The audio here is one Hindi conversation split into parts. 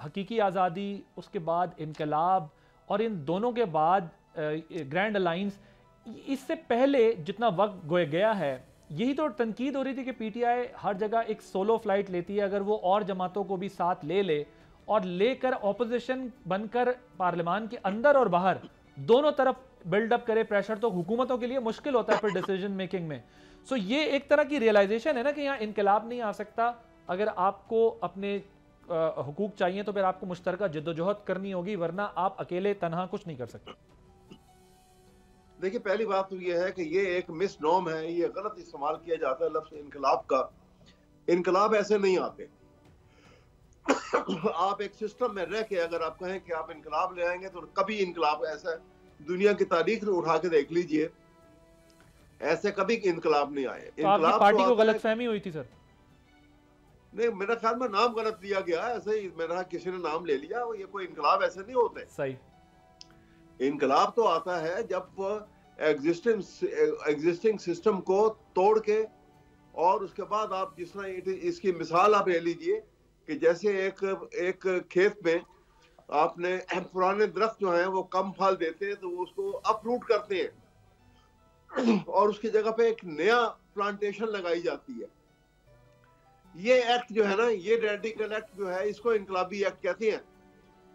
हकीकी आज़ादी, उसके बाद इनकलाब और इन दोनों के बाद ग्रैंड अलाइंस, इससे पहले जितना वक्त गया है, यही तो तनकीद हो रही थी कि पीटीआई हर जगह एक सोलो फ्लाइट लेती है। अगर वो और जमातों को भी साथ ले ले और लेकर ऑपोजिशन बनकर पार्लियामान के अंदर और बाहर दोनों तरफ बिल्डअप करे प्रेशर, तो हुकूमतों के लिए मुश्किल होता है फिर डिसीजन मेकिंग में। सो ये एक तरह की रियलाइजेशन है ना कि यहाँ इनकलाब नहीं आ सकता। अगर आपको अपने हुकूक चाहिए तो फिर आपको मुश्तरका जद्दोजहद करनी होगी, वरना आप अकेले तनहा कुछ नहीं कर सकते। देखिए, पहली बात तो ये है कि ये एक मिस नॉर्म है, ये गलत इस्तेमाल किया जाता है लफ्ज़ इनकलाब का। इनकलाब ऐसे नहीं आते। आप एक सिस्टम में रह के अगर आप कहें कि आप इनकलाब ले आएंगे तो कभी इनकलाब ऐसा दुनिया की तारीख उठा के देख लीजिए, ऐसे कभी इनकलाब नहीं आए। तो आपकी पार्टी को गलतफहमी हुई थी सर? नहीं, मेरा ख्याल में नाम गलत दिया गया, ऐसे ही मेरा किसी ने नाम ले लिया। ये कोई इनकलाब ऐसे नहीं होते। सही। इनकलाब तो आता है जब एग्जिस्टिंग सिस्टम को तोड़ के, और उसके बाद आप जिस तरह इसकी मिसाल आप ले लीजिए कि जैसे एक खेत में आपने पुराने दरख्त जो हैं वो कम फल देते हैं तो उसको अपरूट करते हैं और उसकी जगह पे एक नया प्लांटेशन लगाई जाती है। ये एक्ट जो है ना, ये रेडिकल एक्ट जो है, इसको इनकलाबी एक्ट कहते हैं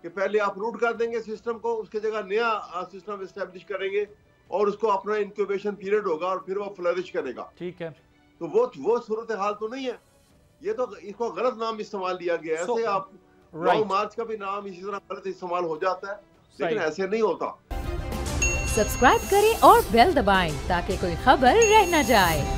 कि पहले आप रूट कर देंगे सिस्टम को, उसकी जगह नया सिस्टम एस्टेब्लिश करेंगे और उसको अपना इंक्यूबेशन पीरियड होगा और फिर वो फ्लरिश करेगा। ठीक है, तो वो सूरत हाल तो नहीं है। ये तो इसको गलत नाम इस्तेमाल दिया गया है। ऐसे आप लॉन्ग मार्च का भी नाम इसी तरह गलत इस्तेमाल हो जाता है, लेकिन ऐसे नहीं होता। सब्सक्राइब करें और बेल दबाएं ताकि कोई खबर रह न जाए।